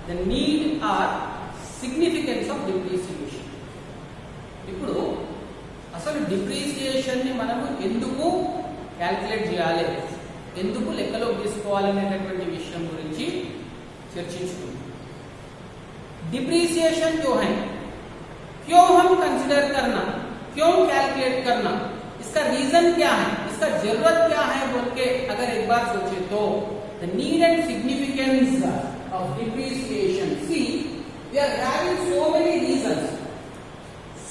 the need or significance of depreciation. ఇప్పుడు అసలు depreciation ని మనము ఎందుకు క్యాల్కులేట్ చేయాలి, ఎందుకు లెక్కలో తీసుకోవాలనేటటువంటి విషయం గురించి చర్చించుకుందాం. डिप्रिसिएशन क्यों है, क्यों हम कंसिडर करना, क्यों कैलकुलेट करना, इसका रीजन क्या है, इसका जरूरत क्या है बोल के अगर एक बार सोचे तो the need and significance of depreciation. See we are having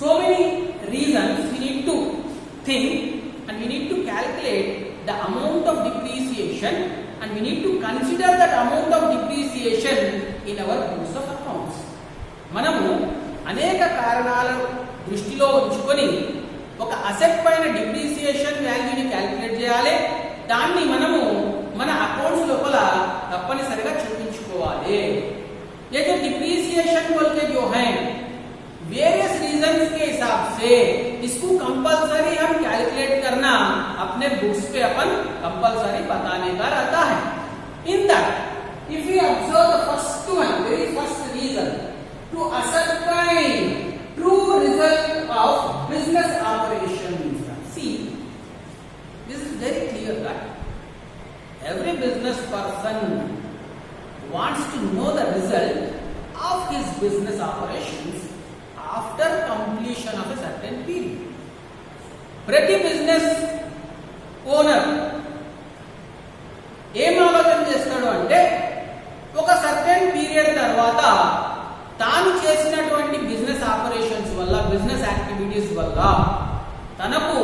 so many reasons we need to think and we need to calculate the amount of depreciation and we need to consider that amount of depreciation in our books of accounts. మనము అనేక కారణాలను దృష్టిలో ఉంచుకొని ఒక asset పైన depreciation వాల్యూని calculate చేయాలి. దాన్ని మనము మన అకౌంట్స్ లోపల తప్పనిసరిగా చూపించుకోవాలి. ये जो डिप्रिसिएशन बोल के जो है वेरियस रीजंस के हिसाब से इसको कंपलसरी हम कैलकुलेट करना अपने बुक्स पे अपन कंपलसरी बताने का रहता है. In that if we observe the first one, very first reason to ascertain true result of business operations. See, this is very clear that every business person wants to know the result of his business operations after completion of a certain period. ప్రతి business owner ఏం ఆలోచన చేస్తాడు అంటే ఒక certain period తర్వాత తాను చేసినటువంటి business operations వల్ల, బిజినెస్ యాక్టివిటీస్ వల్ల తనకు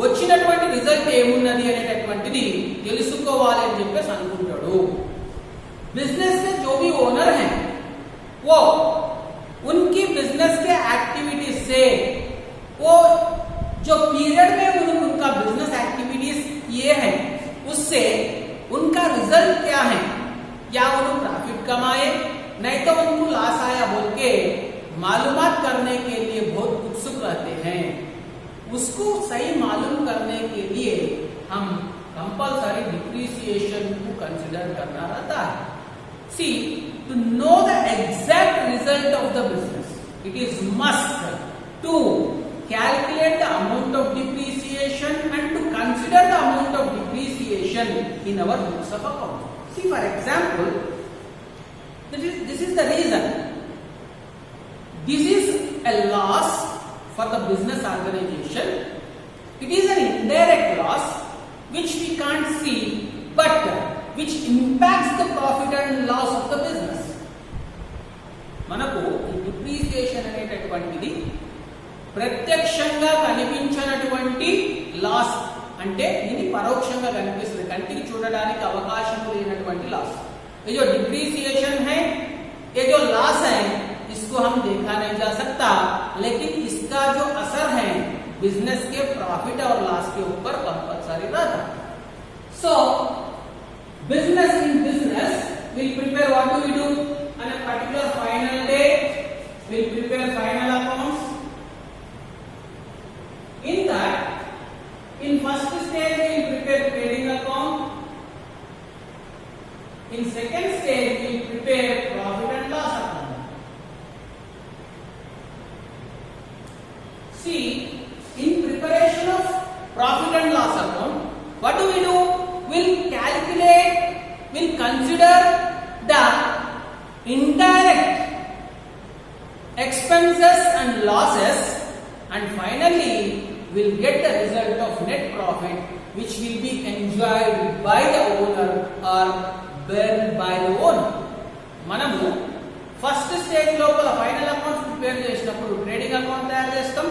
వచ్చినటువంటి రిజల్ట్ ఏమున్నది అనేటటువంటిది తెలుసుకోవాలి అని చెప్పేసి అనుకుంటాడు. बिजनेस के जो भी ओनर हैं वो उनकी बिजनेस के एक्टिविटीज से वो जो पीरियड में उनका बिजनेस एक्टिविटीज किए हैं उससे उनका रिजल्ट क्या है, क्या उन्होंने प्रॉफिट कमाए नहीं तो उनको लॉस आया बोल के मालूमात करने के लिए बहुत उत्सुक रहते हैं. उसको सही मालूम करने के लिए हम कंपलसरी डिप्रिसिएशन को कंसिडर करना रहता है. See, to know the exact result of the business, it is must to calculate the amount of depreciation and to consider the amount of depreciation in our books of account. See, for example, this is the reason. This is a loss for the business organization. It is an indirect loss which we can't see, but which impacts the profit and loss of the business. మనకు ఈ depreciation అనేటటువంటిది ప్రత్యక్షంగా కనిపించినటువంటి loss, అంటే ఇది పరోక్షంగా కనిపిస్తుంది, కంటికి చూడడానికి అవకాశం లేనటువంటి లాస్. ये जो डिप्रिसिएशन है, ये जो लॉस है, इसको हम देखा नहीं जा सकता, लेकिन इसका जो असर है बिजनेस के प्रॉफिट और लॉस के ऊपर कंपलसरी रहता. सो business in business will prepare, what do we do on a particular final day, will prepare final accounts. In that, in first stage we will prepare trading account, in second stage we will prepare profit and loss account. See, in preparation of profit and loss account, what do we do? Will calculate, will consider the indirect expenses and losses, and finally will get the result of net profit which will be enjoyed by the owner or borne by the owner. మనము first stage లోపల final accounts prepare చేసినప్పుడు trading account తయారు చేస్తాం.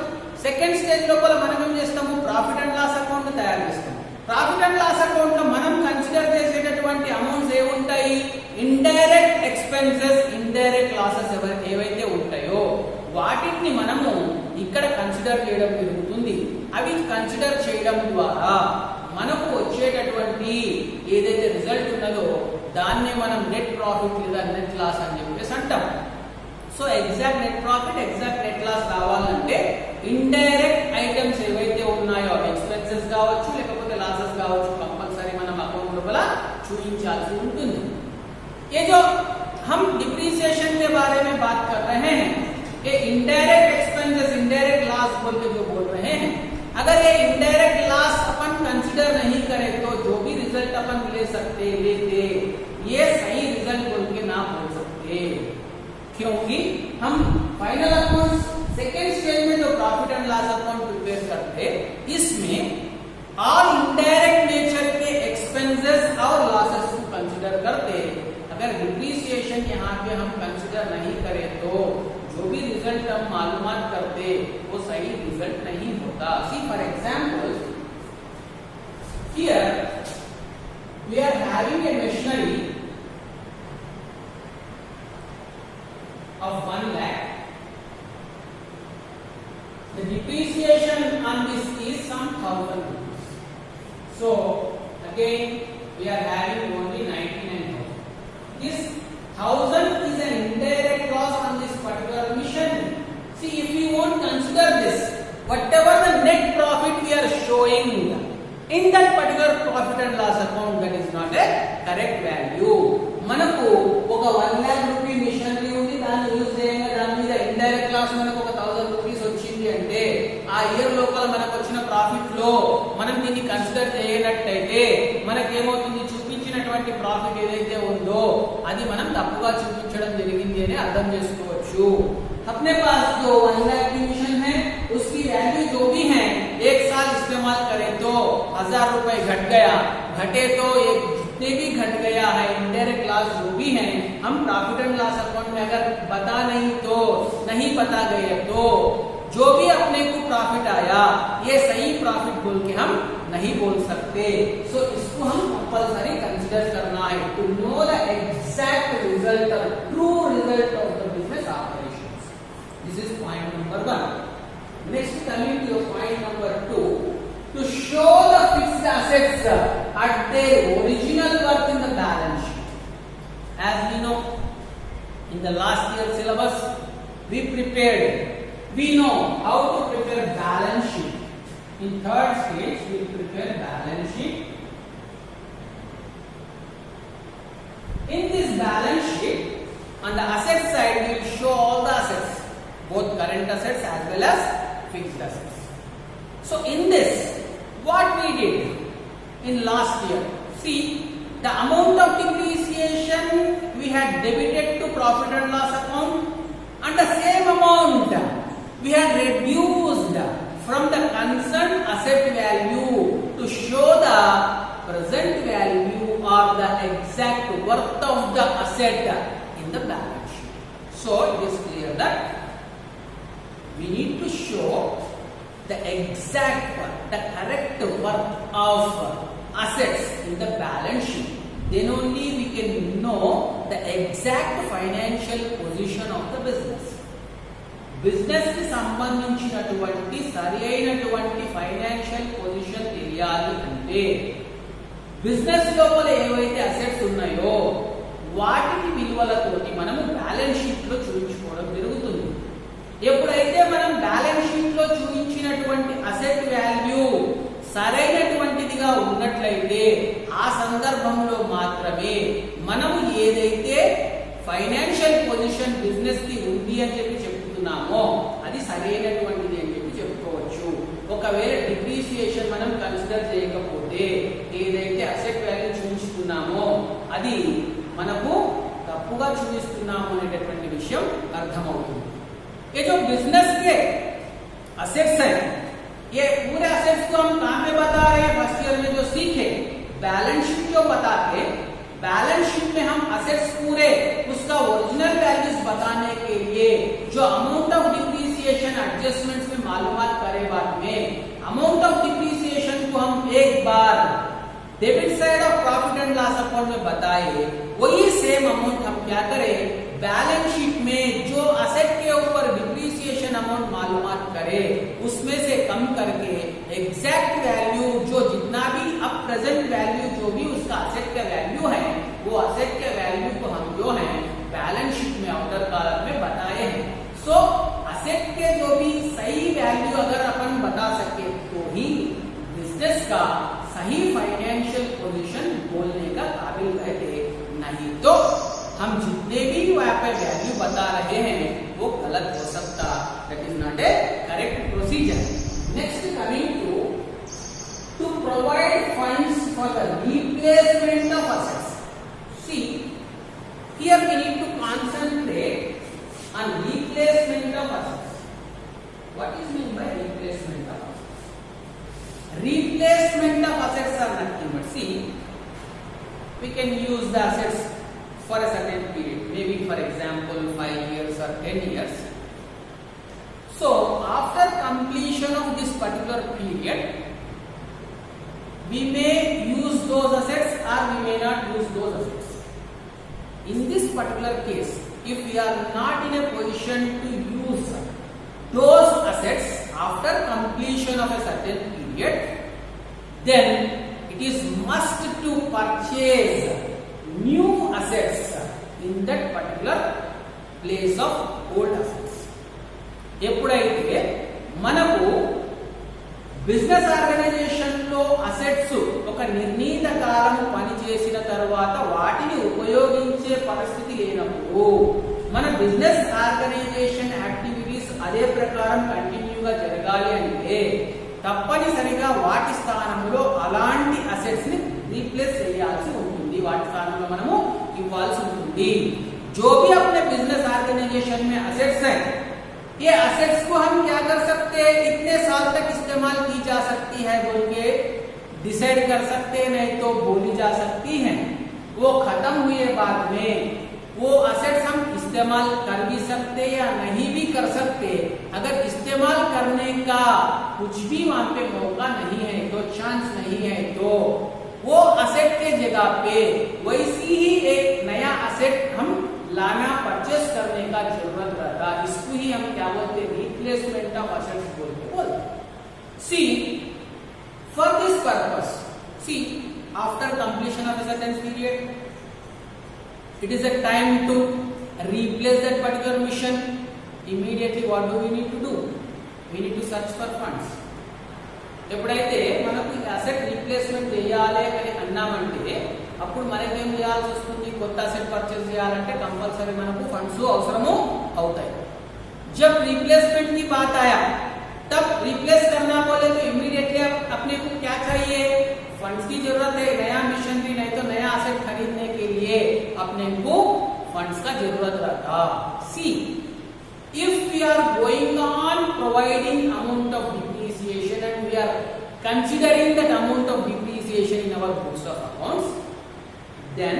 Second stage లోపల మనం ఏం చేస్తాము, profit and loss account తయారు చేస్తాం. ప్రాఫిట్ అండ్ లాస్ అకౌంట్ లో మనం కన్సిడర్ చేసేటటువంటి అమౌంట్స్ ఏముంటాయి, ఇండైరెక్ట్ ఎక్స్పెన్సెస్, ఇండైరెక్ట్ లాసెస్ ఏవైతే ఉంటాయో వాటిని మనము ఇక్కడ కన్సిడర్ చేయడం జరుగుతుంది. అవి కన్సిడర్ చేయడం ద్వారా మనకు వచ్చేటటువంటి ఏదైతే రిజల్ట్ ఉన్నదో దాన్నే మనం నెట్ ప్రాఫిట్ లేదా నెట్ లాస్ అని చెప్పేసి అంటాం. So exact net profit, exact net loss రావాలంటే ఇండైరెక్ట్ ఐటమ్స్ ఏవైతే ఉన్నాయో ఎక్స్పెన్సెస్ కావచ్చు లేకపోతే లాసెస్ కావచ్చు కంపల్సరీ మనం అకౌంట్ లోపల చూపించాల్సి ఉంటుంది. ये जो हम डिप्रिसिएशन के बारे में बात कर रहे हैं कि इनडायरेक्ट एक्सपेंसेस, इनडायरेक्ट लॉस बोल के जो बोल रहे हैं, अगर ये इनडायरेक्ट लॉस अपन कंसीडर नहीं करें तो जो भी रिजल्ट अपन ले सकते लेते, ये सही रिजल्ट बोल के ना बोल सकते, क्योंकि हम फाइनल अकाउंट सेकेंड स्टेज में जो profit and loss account prepare करते, इसमें ऑल इनडायरेक्ट नेचर के एक्सपेंसेस और लॉसेस को कंसीडर करते। अगर डिप्रिसिएशन यहाँ पे हम कंसीडर नहीं करें तो जो भी रिजल्ट हम मालूमात करते वो सही रिजल्ट नहीं होता। See for example, here we are having a machinery of 1 lakh. The depreciation on this is some 1000 rupees. So again we are having only 99,000. This 1000 is an indirect loss on this particular machinery. See, if we won't consider this, whatever the net profit we are showing in that particular profit and loss account, that is not a correct value. మనకు ఒక 1 lakh rupee machinery ఉంది, దాన్ని use చేయంగా దాని మీద indirect loss మనకు ఒక 1000 rupees వచ్చింది అంటే ఆ ఇయర్ లోపల మనకు వచ్చిన ప్రాఫిట్ లో మనం దీన్ని కన్సిడర్ చేయనట్టయితే మనకేమవుతుంది, చూపించినటువంటి ప్రాఫిట్ ఏదైతే ఉందో అది మనం తప్పుగా చూపించడం జరిగింది అని అర్థం చేసుకోవచ్చు। अपने पास जो 1 लाख की मिशन है उसकी वैल्यू जो भी है एक साल इस्तेमाल करें तो 1000 रुपए घट गया, घटे तो एक जितने भी घट गया है इनडायरेक्ट लॉस जो भी है हम प्रॉफिट एंड लॉस अकाउंट में अगर बता नहीं पता गए तो जो भी अपने को प्रॉफिट आया ये सही प्रॉफिट बोल के हम नहीं बोल सकते। सो इसको हम कंपल्सरी कंसीडर करना है to know the exact result और true result of the business operations. This is point number 1। Next coming to point number 2, to show the fixed assets at their original worth in the balance sheet. As we know, in the last year syllabus we know how to prepare balance sheet. In third stage we will prepare balance sheet. In this balance sheet, on the asset side we will show all the assets, both current assets as well as fixed assets. So in this, what we did in last year, see, the amount of depreciation we had debited to profit and loss account, and the same amount we had reduced from the concerned asset value to show the present value or the exact worth of the asset in the balance sheet. So it is clear that we need to show the exact worth, the correct worth of assets in the balance sheet. Then only we can know the exact financial position of the business. Business కి సంబంధించినటువంటి సరి అయినటువంటి financial position తెలియాలి అంటే business లోపల ఏవైతే assets ఉన్నాయో వాటికి విలువలతోటి మనము బ్యాలెన్స్ షీట్ లో చూపించుకోవడం జరుగుతుంది। ఎప్పుడైతే మనం బ్యాలెన్స్ షీట్ లో చూపించినటువంటి అసెట్ వాల్యూ సరైనటువంటిదిగా ఉన్నట్లయితే ఆ సందర్భంలో మాత్రమే మనము ఏదైతే ఫైనాన్షియల్ పొజిషన్ బిజినెస్ కి ఉంది అని చెప్పి చెప్తున్నామో అది సరైనటువంటిది అని చెప్పి చెప్పుకోవచ్చు। ఒకవేళ డిప్రిసియేషన్ మనం కన్సిడర్ చేయకపోతే ఏదైతే అసెట్ వాల్యూ చూపిస్తున్నామో అది మనకు తప్పుగా చూపిస్తున్నాము అనేటటువంటి విషయం అర్థమవుతుంది। ये जो बिजनेस के असेट्स हैं, ये पूरे असेट्स को हम कहां पे बता रहे हैं, फर्स्ट ईयर में जो सीखे बैलेंस शीट जो बताते, बैलेंस शीट में हम असेट्स पूरे उसका ओरिजिनल वैल्यूज बताने के लिए जो अमाउंट ऑफ डिप्रिसिएशन एडजस्टमेंट्स में मालूमात करे बाद में अमाउंट ऑफ डिप्रिसिएशन को हम एक बार debit side of profit and loss account में बताए, वही सेम अमाउंट हम क्या करें बैलेंस शीट में जो असेट के ऊपर डिप्रिसिएशन अमाउंट मालूमात करे उसमें से कम करके एग्जैक्ट वैल्यू जो जितना भी अब प्रेजेंट वैल्यू जो भी उसका असेट का वैल्यू है वो असेट के वैल्यू को हम जो है बैलेंस शीट में आउटर कॉलम में बताए हैं। सो असेट के जो भी सही वैल्यू अगर अपन बता सके तो ही बिजनेस का सही फाइनेंशियल पोजीशन बोलने का काबिल रहते, नहीं तो हम जितने भी वहां पे वैल्यू बता रहे हैं वो गलत हो सकता, that is not a correct procedure. Next coming to provide funds for the replacement of assets. See here we need to concentrate on replacement of assets. What is meant by replacement of assets? Replacement of assets are nothing but, see, we can use the assets for a certain period, maybe for example 5 years or 10 years. So after completion of this particular period, we may use those assets or we may not use those assets. In this particular case, if we are not in a position to use those assets after completion of a certain period, then it is must to purchase new assets in that particular place of old assets. ఎప్పుడైతే మనకు business organisation లో assets ఒక నిర్ణీత కాలం పనిచేసిన తర్వాత వాటిని ఉపయోగించే పరిస్థితి లేనప్పుడు మన బిజినెస్ ఆర్గనైజేషన్ యాక్టివిటీస్ అదే ప్రకారం కంటిన్యూగా జరగాలి అంటే తప్పనిసరిగా వాటి స్థానంలో అలాంటి అసెట్స్ ని రీప్లేస్ చేయాల్సి ఉంటుంది, వాటి స్థానంలో మనము ఇవ్వాల్సి ఉంటుంది। जो भी अपने बिजनेस ऑर्गेनाइजेशन में असेट्स हैं, ये असेट्स को हम क्या कर सकते हैं, इतने साल तक इस्तेमाल की जा सकती है बोल के डिसाइड कर सकते हैं, नहीं तो बोली जा सकती है। वो खत्म हुए बाद में वो असेट्स हम इस्तेमाल कर भी सकते या नहीं भी कर सकते। अगर इस्तेमाल करने का कुछ भी वहां पे मौका नहीं है, तो चांस नहीं है, तो वो असेट के जगह पे वैसी ही एक नया असेट हम लाना, परचेस करने का जरूरत रहता। इसको ही हम क्या बोलते हैं, रिप्लेसमेंट ऑफ असेट्स बोलते। See for this purpose, see after completion of a certain period, it is a time to replace that particular mission. Immediately what do we need to do? We need to search for funds. ఎప్పుడైతే మనకు asset replacement చేయాలి అని అన్నామంటే అప్పుడు మనకేం చేయాల్సి వస్తుంది, కొత్త asset purchase చేయాలంటే కంపల్సరీ మనకు ఫండ్స్ అవసరము అవుతాయి। जब रिप्लेसमेंट की बात आया तब रिप्लेस करना बोले तो इमीडिएटली अपने को क्या चाहिए, फंड्स की जरूरत है, नया मिशनरी नहीं तो नया असेट खरीदने के लिए अपने को फंड्स का जरूरत रहता। सी if we are going on providing amount of depreciation and we are considering that amount of depreciation in our books of accounts, then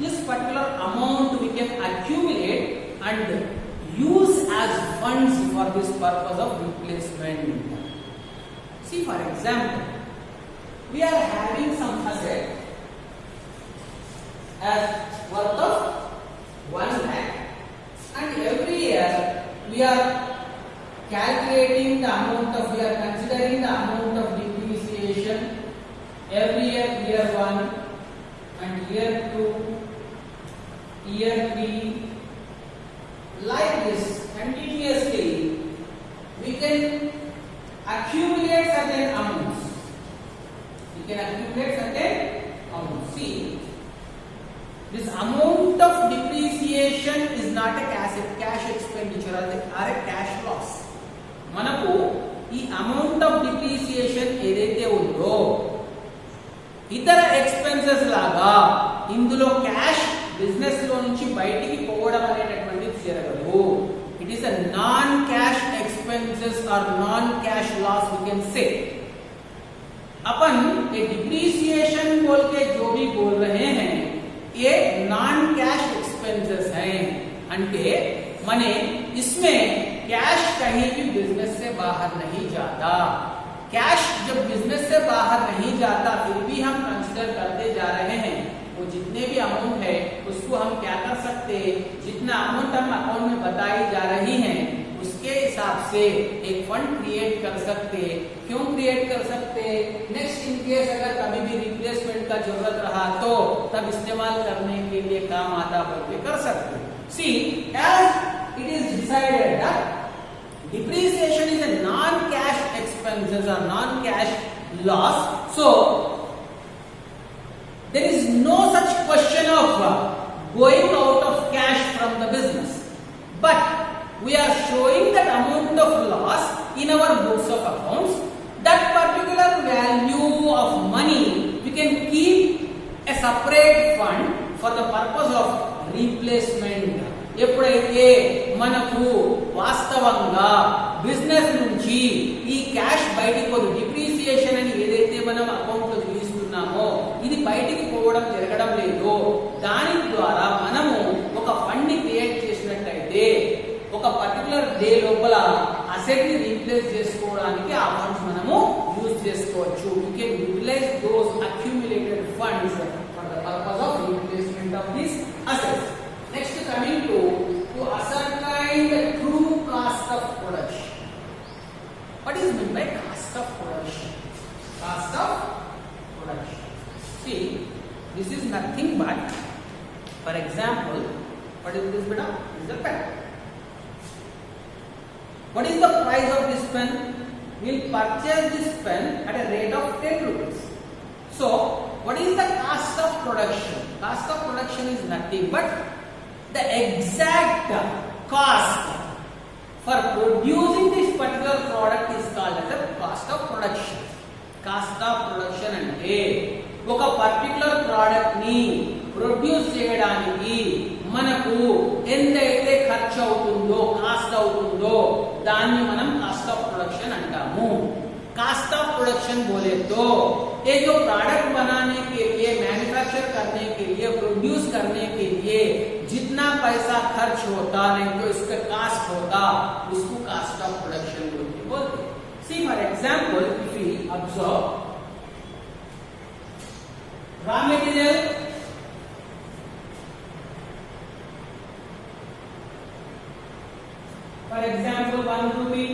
this particular amount we can accumulate and use as funds for this purpose of replacement. See, for example, we are having some asset as worth of 1 lakh, and every year we are calculating the amount of, we are considering the amount of depreciation every year, year 1 and year 2, year 3, like this continuously we can accumulate certain amounts. We can accumulate certain amounts. See, this amount of depreciation is not a cash expenditure or a cash loss. మనకు ఈ amount of depreciation ఏదైతే ఉందో ఇతర expenses లాగా ఇందులో cash business లో నుంచి బయటికి పోవడం అనేటటువంటిది జరగదు। It is a non cash expenses और non cash loss we can say. अपन ये डिप्रिसिएशन बोल के जो भी बोल रहे हैं ये नॉन कैश एक्सपेंसेस हैं, అంటే मने इसमें कैश कहीं भी बिजनेस से बाहर नहीं जाता। कैश जब बिजनेस से बाहर नहीं जाता फिर भी हम कंसीडर करते जा रहे हैं, वो जितने भी अमाउंट है उसको हम क्या कर सकते, जितना अमाउंट हम अकाउंट में बताई जा रही है उसके हिसाब से एक फंड क्रिएट कर सकते। क्यों क्रिएट कर सकते, नेक्स्ट इन केस अगर कभी भी रिप्लेसमेंट का जरूरत रहा तो तब इस्तेमाल करने के लिए काम आता करके कर सकते। See as it is decided that depreciation is a non cash expenses or non cash loss, so there is no such question of going out of cash from the business, but we are showing that amount of loss in our books of accounts. That particular value of money we can keep a separate fund for the purpose of replacement. ఎప్పుడైతే మనకు వాస్తవంగా business నుంచి ఈ cash బయటికి పోదు, depreciation అని ఏదైతే మనం అకౌంట్ లో చూపిస్తున్నామో ఇది బయటికి పోవడం జరగడం లేదు, దాని ద్వారా మనము ఒక ఫండ్ ని క్రియేట్ చేసినట్లయితే ఒక పర్టికులర్ డే లోపల అసెట్ ని రీప్లేస్ చేసుకోవడానికి ఆ ఫండ్స్ మనము యూజ్ చేసుకోవచ్చు. You can utilize those accumulated funds for the purpose of replacement of this assets. Next, coming to ascertain the true cost of production. What is meant by cost of production? Cost of production. See, this is nothing but, for example, what is this beta? This is a pen. What is the price of this pen? We will purchase this pen at a rate of 10 rupees. So, what is the cost of production? Cost of production is nothing but the exact cost for producing this particular product is called as the cost of production. Cost of production అంటే ఒక particular product ని produce చేయడానికి మనకు ఎంతైతే ఖర్చు అవుతుందో, cost అవుతుందో దాన్ని మనం కాస్ట్ ఆఫ్ ప్రొడక్షన్ అంటాము. कास्ट ऑफ प्रोडक्शन बोले तो ये जो प्रोडक्ट बनाने के लिए, मैन्युफैक्चर करने के लिए, प्रोड्यूस करने के लिए जितना पैसा खर्च होता नहीं तो इसका कास्ट होता, उसको कास्ट ऑफ प्रोडक्शन बोलते हैं. See for example, if we observe raw material, for example 1 rupee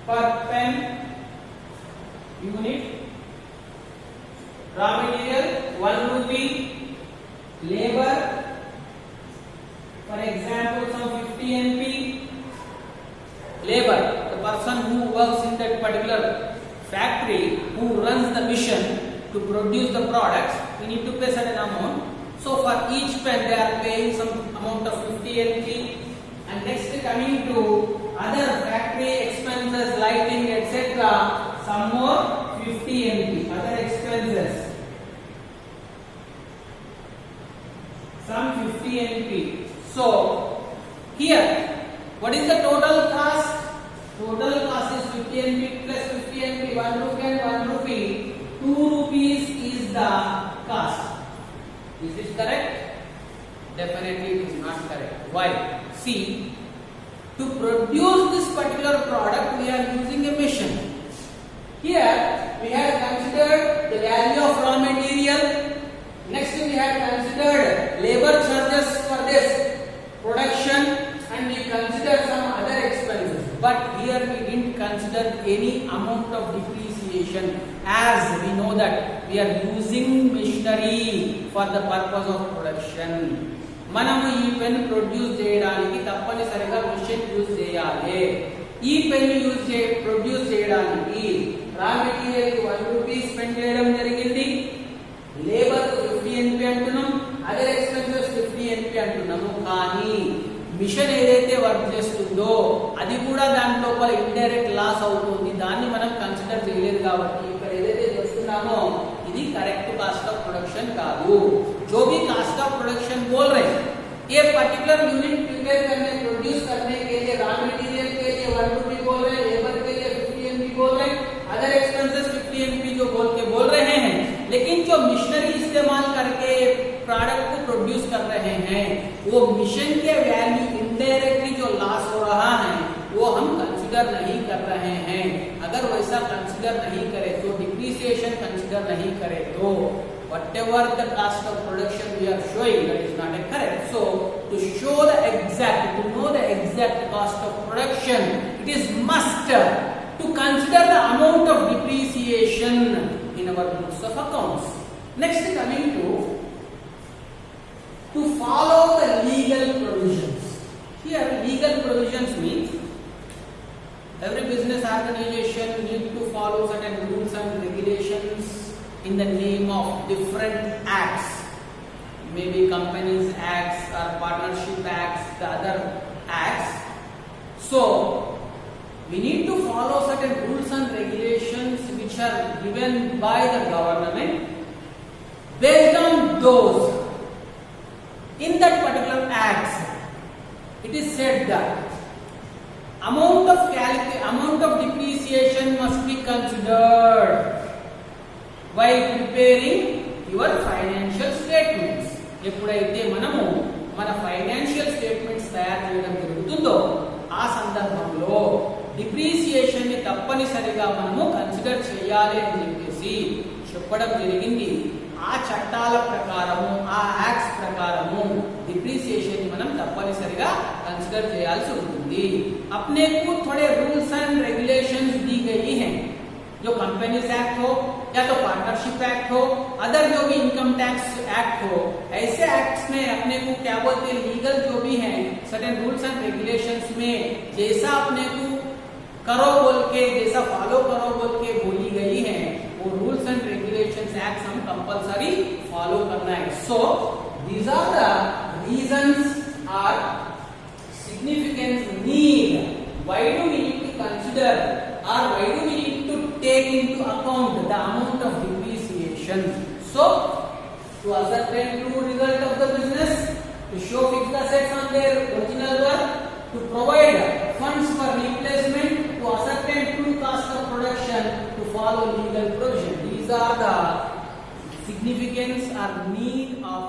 per pen unit, raw material 1 rupee, labor for example some 50 NP, labor the person who works in that particular factory, who runs the mission to produce the products, we need to pay certain amount. So for each pen they are paying some amount of 50 NP. And next coming to other factory expenses, lighting, etc., some more 50 NP. Other expenses, some 50 NP. So here, what is the total cost? Total cost is 50 NP plus 50 NP. 1 rupee and 1 rupee. 2 rupees is the cost. Is this correct? Definitely it is not correct. Why? See, to produce this particular product we are using a machine. Here we have considered the value of raw material. Next we have considered labor charges for this production, and we considered some other expenses. But here we didn't consider any amount of depreciation, as we know that we are using machinery for the purpose of production. మనము ఈ pen produce చేయడానికి తప్పనిసరిగా machine use చేయాలి. ఈ pen produce చేయడానికి raw material 1 rupee spend చేయడం జరిగింది, labour 50 NP అంటున్నాం, అదర్ ఎక్స్పెన్సెస్ 50 NP అంటున్నాము. కానీ మిషన్ ఏదైతే వర్క్ చేస్తుందో అది కూడా దాని లోపల ఇండైరెక్ట్ లాస్ అవుతుంది, దాన్ని మనం కన్సిడర్ చేయలేదు. కాబట్టి ఇక్కడ ఏదైతే చేస్తున్నామో ఇది కరెక్ట్ కాస్ట్ ఆఫ్ ప్రొడక్షన్ కాదు. जो भी कास्ट ऑफ प्रोडक्शन बोल रहे हैं, ये पर्टिकुलर यूनिट प्रिपेयर करने, प्रोड्यूस करने के लिए रॉ मटेरियल के लिए 1 rupee बोल रहे हैं, लेबर के लिए 50 NP बोल रहे हैं, अदर एक्सपेंसेस 50 NP जो बोल रहे हैं. लेकिन जो मशीनरी इस्तेमाल करके प्रोडक्ट को प्रोड्यूस कर रहे हैं, वो मिशन के वैल्यू इनडायरेक्टली जो लॉस हो रहा है वो हम कंसीडर नहीं कर रहे हैं. अगर वैसा कंसीडर नहीं करें तो, डिप्रिसिएशन कंसीडर नहीं करें तो whatever the cost of production we are showing, that is not correct. So to show the exact, to know the exact cost of production, it is must to consider the amount of depreciation in our books of accounts. Next coming to follow the legal provisions. Here legal provisions means every business organization need to follow certain rules and regulations in the name of different acts. maybe companies acts or partnership acts, the other acts. So we need to follow certain rules and regulations which are given by the government. Based on those, in that particular acts, it is said that amount of depreciation must be considered while preparing your financial statements. ఎప్పుడైతే మనము మన financial statements తయారు చేయడం జరుగుతుందో ఆ సందర్భంలో depreciation ని తప్పనిసరిగా మనము కన్సిడర్ చేయాలి అని చెప్పేసి చెప్పడం జరిగింది. ఆ చట్టాల ప్రకారము, ఆ యాక్ట్స్ ప్రకారము डिप्रिसिएशन ని మనం తప్పనిసరిగా कंसीडर చేయాల్సి ఉంటుంది. अपने को थोड़े रूल्स एंड रेगुलेशंस दी गई हैं, जो कंपनीज एक्ट हो या तो पार्टनरशिप एक्ट हो, अदर जो भी इनकम टैक्स एक्ट हो, ऐसे एक्ट्स में अपने को क्या बोलते हैं, लीगल जो भी है सर्टेन रूल्स एंड रेगुलेशंस में जैसा अपने को करो बोल के, जैसा फॉलो करो बोल के बोली गई है, वो रूल्स एंड रेगुलेशंस एक्ट हम कंपलसरी फॉलो करना है. सो these are the reasons or significance need. Why do we need to consider or why do we need to take into account the amount of depreciation? So to ascertain true result of the business, to show fixed assets on their original worth, to provide funds for replacement, to ascertain true cost of production, to follow legal provision. These are the significance or need of